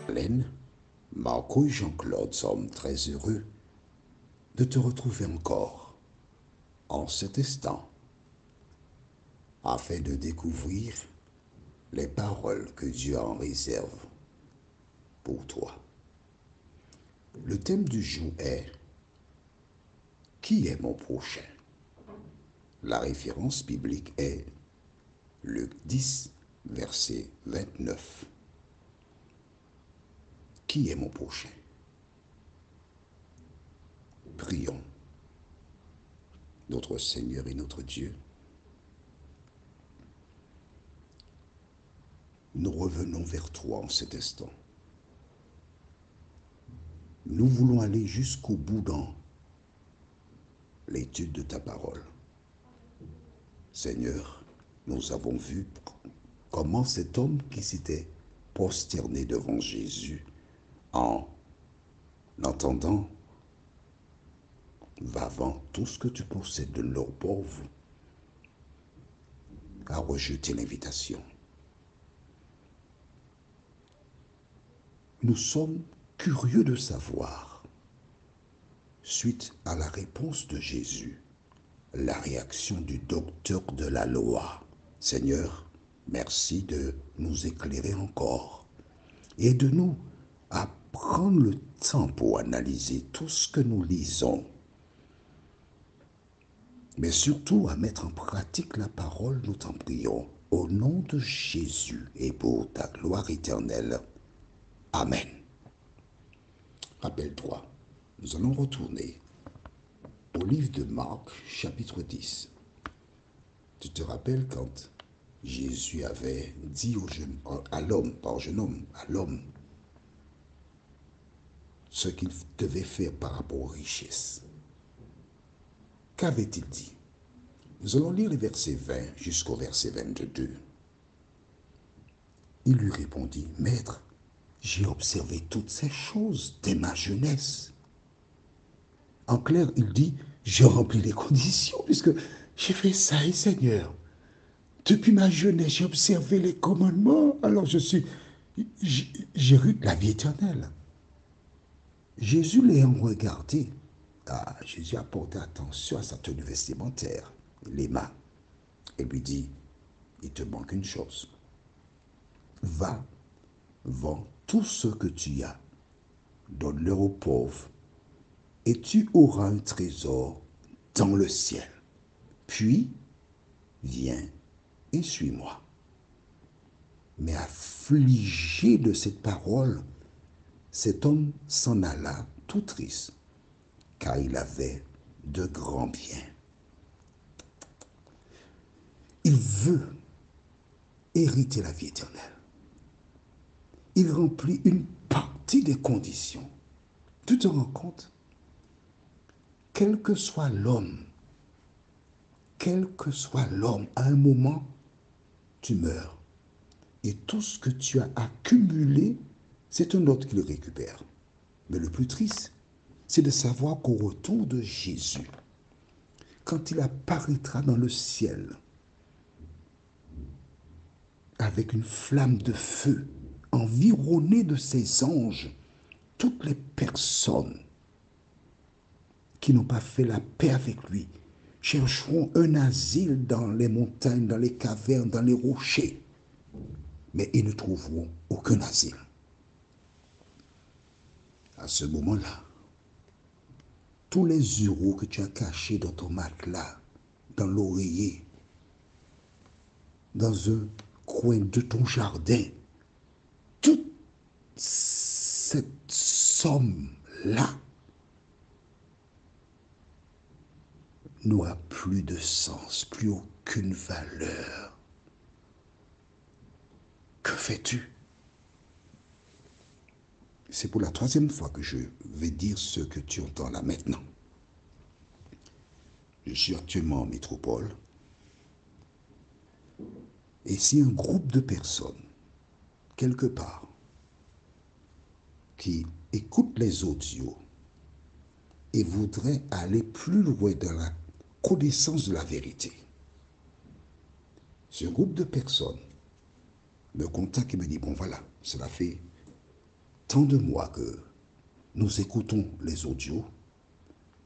Hélène, Marco et Jean-Claude sommes très heureux de te retrouver encore en cet instant afin de découvrir les paroles que Dieu en réserve pour toi. Le thème du jour est « Qui est mon prochain ?» La référence biblique est Luc 10, verset 29. Qui est mon prochain? Prions. Notre Seigneur et notre Dieu, nous revenons vers toi en cet instant. Nous voulons aller jusqu'au bout dans l'étude de ta parole. Seigneur, nous avons vu comment cet homme qui s'était prosterné devant Jésus en entendant « Va vendre tout ce que tu possèdes de l'or pauvre » a rejeté l'invitation. Nous sommes curieux de savoir, suite à la réponse de Jésus, la réaction du docteur de la loi. Seigneur, merci de nous éclairer encore et de nous à prendre le temps pour analyser tout ce que nous lisons, mais surtout à mettre en pratique la parole, nous t'en prions, au nom de Jésus et pour ta gloire éternelle. Amen. Rappelle-toi, nous allons retourner au livre de Marc, chapitre 10. Tu te rappelles quand Jésus avait dit à l'homme, ce qu'il devait faire par rapport aux richesses. Qu'avait-il dit? Nous allons lire les versets 20 jusqu'au verset 22. Il lui répondit, « Maître, j'ai observé toutes ces choses dès ma jeunesse. » En clair, il dit, « J'ai rempli les conditions puisque j'ai fait ça, et Seigneur. Depuis ma jeunesse, j'ai observé les commandements, alors j'ai eu la vie éternelle. » Jésus l'ayant regardé, Jésus a porté attention à sa tenue vestimentaire, les mains, et lui dit, il te manque une chose. Va, vends tout ce que tu as, donne-le aux pauvres, et tu auras un trésor dans le ciel. Puis, viens et suis-moi. Mais affligé de cette parole, cet homme s'en alla tout triste, car il avait de grands biens. Il veut hériter la vie éternelle. Il remplit une partie des conditions. Tu te rends compte? Quel que soit l'homme, à un moment, tu meurs. Et tout ce que tu as accumulé, c'est un autre qui le récupère. Mais le plus triste, c'est de savoir qu'au retour de Jésus, quand il apparaîtra dans le ciel, avec une flamme de feu, environné de ses anges, toutes les personnes qui n'ont pas fait la paix avec lui chercheront un asile dans les montagnes, dans les cavernes, dans les rochers, mais ils ne trouveront aucun asile. À ce moment-là, tous les euros que tu as cachés dans ton matelas, dans l'oreiller, dans un coin de ton jardin, toute cette somme-là n'aura plus de sens, plus aucune valeur. Que fais-tu? C'est pour la troisième fois que je vais dire ce que tu entends là maintenant. Je suis actuellement en métropole. Et si un groupe de personnes, quelque part, qui écoutent les audios et voudraient aller plus loin dans la connaissance de la vérité, ce groupe de personnes me contacte et me dit, bon voilà, cela fait tant de mois que nous écoutons les audios,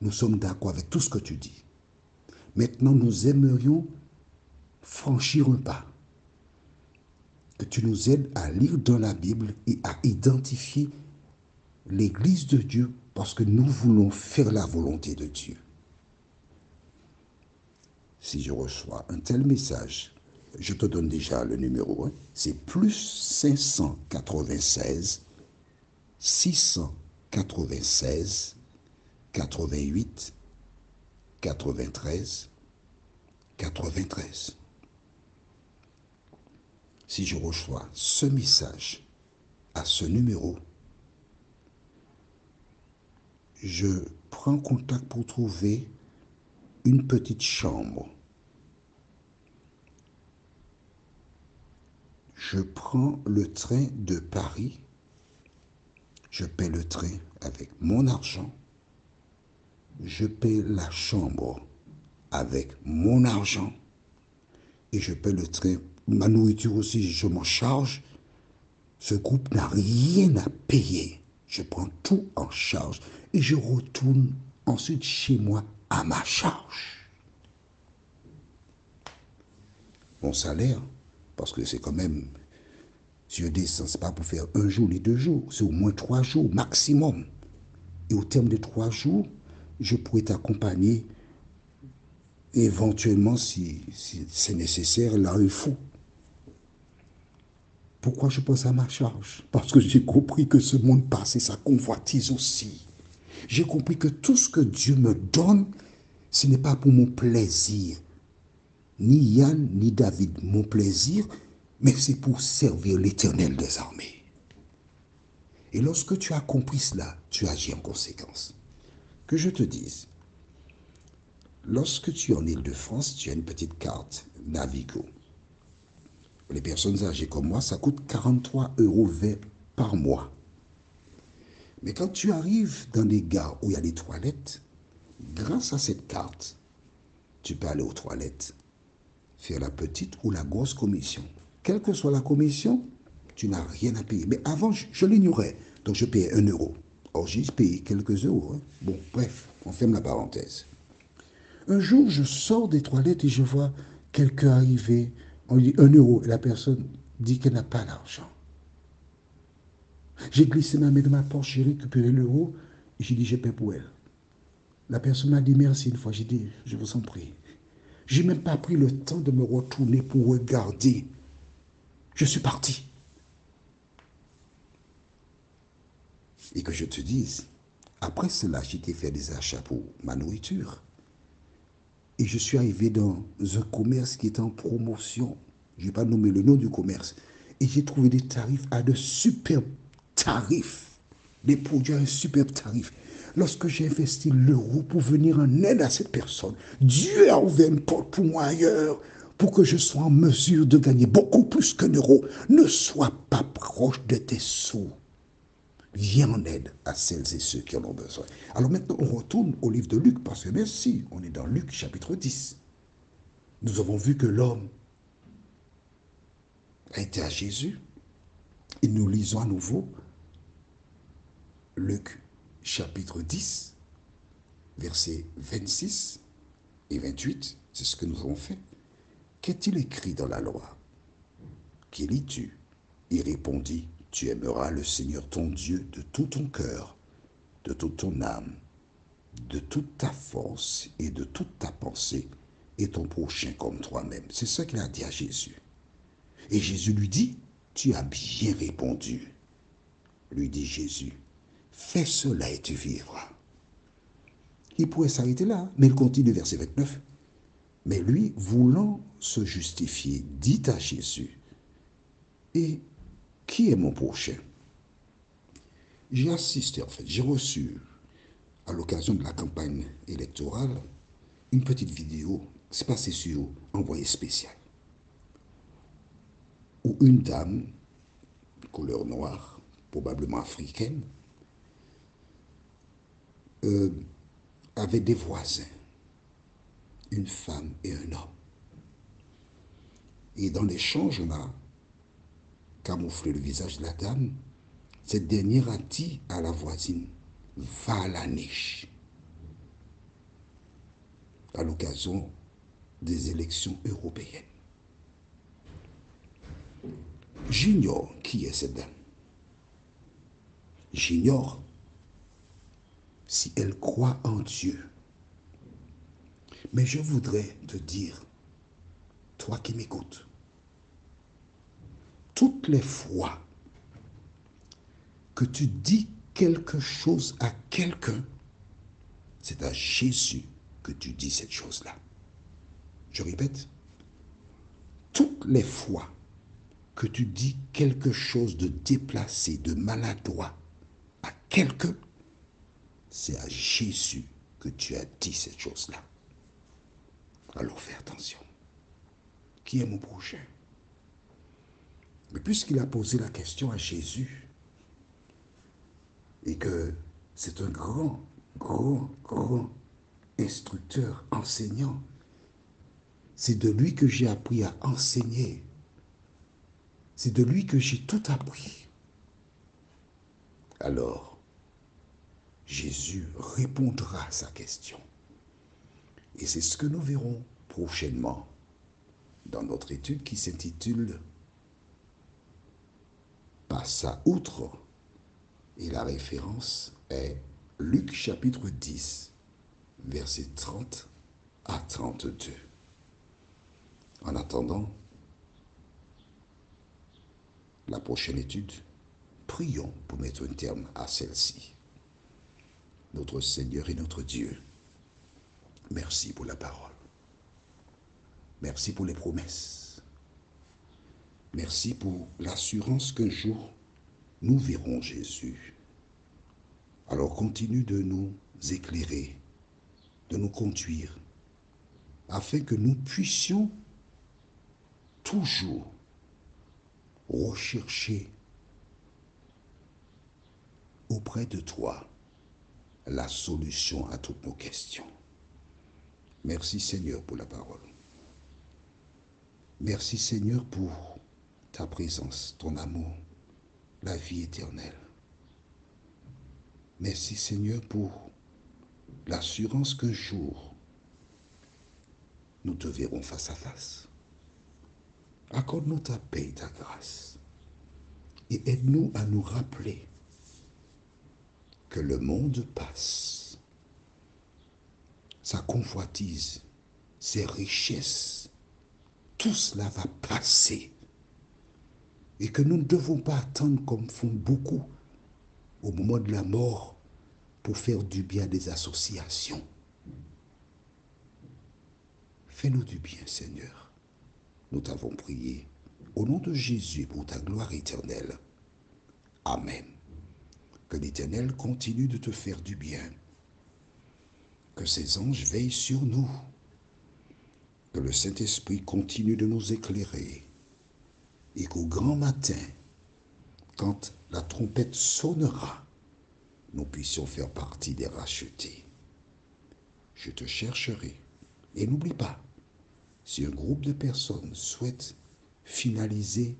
nous sommes d'accord avec tout ce que tu dis. Maintenant, nous aimerions franchir un pas. Que tu nous aides à lire dans la Bible et à identifier l'Église de Dieu parce que nous voulons faire la volonté de Dieu. Si je reçois un tel message, je te donne déjà le numéro, hein, c'est plus 596 696 88 93 93. Si je reçois ce message à ce numéro, je prends contact pour trouver une petite chambre. Je prends le train de Paris. Je paie le train avec mon argent. Je paie la chambre avec mon argent. Et je paie le train. Ma nourriture aussi, je m'en charge. Ce groupe n'a rien à payer. Je prends tout en charge et je retourne ensuite chez moi à ma charge. Mon salaire, parce que c'est quand même, si je descends, ce n'est pas pour faire un jour ni 2 jours, c'est au moins 3 jours maximum. Et au terme de 3 jours, je pourrais t'accompagner éventuellement, si c'est nécessaire, là il faut. Pourquoi je pense à ma charge? Parce que j'ai compris que ce monde passé, ça convoitise aussi. J'ai compris que tout ce que Dieu me donne, ce n'est pas pour mon plaisir. Ni Yann, ni David, mon plaisir, mais c'est pour servir l'Éternel des armées. Et lorsque tu as compris cela, tu agis en conséquence. Que je te dise, lorsque tu es en Île-de-France, tu as une petite carte Navigo. Les personnes âgées comme moi, ça coûte 43,20 € par mois. Mais quand tu arrives dans des gares où il y a des toilettes, grâce à cette carte, tu peux aller aux toilettes, faire la petite ou la grosse commission. Quelle que soit la commission, tu n'as rien à payer. Mais avant, je l'ignorais, donc je payais 1 €. Or, j'ai payé quelques euros. Hein. Bon, bref, on ferme la parenthèse. Un jour, je sors des toilettes et je vois quelqu'un arriver. On lui dit 1 € et la personne dit qu'elle n'a pas l'argent. J'ai glissé ma main dans ma poche, j'ai récupéré l'euro et j'ai dit je paie pour elle. La personne m'a dit merci une fois, j'ai dit je vous en prie. Je n'ai même pas pris le temps de me retourner pour regarder. Je suis parti. Et que je te dise, après cela, j'ai été faire des achats pour ma nourriture. Et je suis arrivé dans un commerce qui était en promotion. Je n'ai pas nommé le nom du commerce. Et j'ai trouvé des tarifs à de superbes tarifs. Des produits à un superbe tarif. Lorsque j'ai investi l'euro pour venir en aide à cette personne, Dieu a ouvert une porte pour moi ailleurs pour que je sois en mesure de gagner beaucoup plus qu'un euro. Ne sois pas proche de tes sous. Viens en aide à celles et ceux qui en ont besoin. Alors maintenant, on retourne au livre de Luc, parce que merci, on est dans Luc chapitre 10. Nous avons vu que l'homme a été à Jésus. Et nous lisons à nouveau Luc chapitre 10, versets 26 et 28. C'est ce que nous avons fait. Qu'est-il écrit dans la loi? Qui lis-tu? Il répondit, tu aimeras le Seigneur ton Dieu de tout ton cœur, de toute ton âme, de toute ta force et de toute ta pensée, et ton prochain comme toi-même. C'est ça qu'il a dit à Jésus. Et Jésus lui dit, tu as bien répondu. Lui dit Jésus, fais cela et tu vivras. Il pourrait s'arrêter là, mais il continue, verset 29. Mais lui, voulant se justifier, dit à Jésus, et qui est mon prochain? J'ai assisté, en fait, j'ai reçu, à l'occasion de la campagne électorale, une petite vidéo, c'est passé sur Envoyé spécial, où une dame, couleur noire, probablement africaine, avait des voisins, une femme et un homme. Et dans l'échange, on a camouflé le visage de la dame. Cette dernière a dit à la voisine, va à la niche, à l'occasion des élections européennes. J'ignore qui est cette dame. J'ignore si elle croit en Dieu. Mais je voudrais te dire, toi qui m'écoutes, toutes les fois que tu dis quelque chose à quelqu'un, c'est à Jésus que tu dis cette chose-là. Je répète, toutes les fois que tu dis quelque chose de déplacé, de maladroit à quelqu'un, c'est à Jésus que tu as dit cette chose-là. Alors fais attention. Qui est mon prochain? Mais puisqu'il a posé la question à Jésus, et que c'est un grand instructeur, enseignant, c'est de lui que j'ai appris à enseigner. C'est de lui que j'ai tout appris. Alors, Jésus répondra à sa question. Et c'est ce que nous verrons prochainement dans notre étude qui s'intitule « Passa outre ». Et la référence est Luc chapitre 10, versets 30 à 32. En attendant la prochaine étude, prions pour mettre un terme à celle-ci. Notre Seigneur et notre Dieu, merci pour la parole. Merci pour les promesses. Merci pour l'assurance qu'un jour, nous verrons Jésus. Alors continue de nous éclairer, de nous conduire, afin que nous puissions toujours rechercher auprès de toi la solution à toutes nos questions. Merci Seigneur pour la parole. Merci Seigneur pour ta présence, ton amour, la vie éternelle. Merci Seigneur pour l'assurance qu'un jour, nous te verrons face à face. Accorde-nous ta paix et ta grâce et aide-nous à nous rappeler que le monde passe, sa convoitise, ses richesses, tout cela va passer et que nous ne devons pas attendre comme font beaucoup au moment de la mort pour faire du bien des associations. Fais-nous du bien, Seigneur. Nous t'avons prié au nom de Jésus pour ta gloire éternelle. Amen. Que l'Éternel continue de te faire du bien. Que ses anges veillent sur nous. Que le Saint-Esprit continue de nous éclairer. Et qu'au grand matin, quand la trompette sonnera, nous puissions faire partie des rachetés. Je te chercherai. Et n'oublie pas, si un groupe de personnes souhaite finaliser,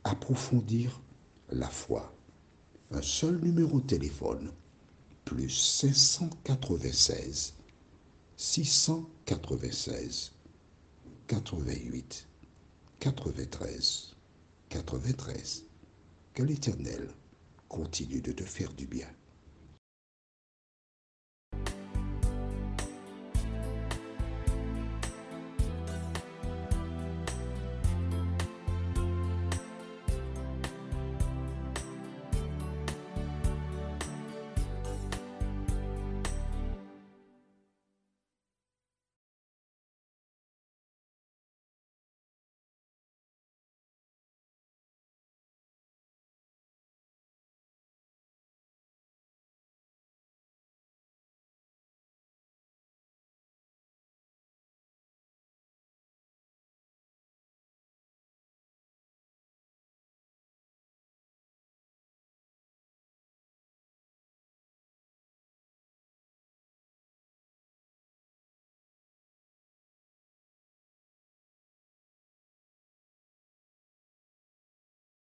approfondir la foi, un seul numéro de téléphone, plus 596 696 88 93 93. Que l'Éternel continue de te faire du bien.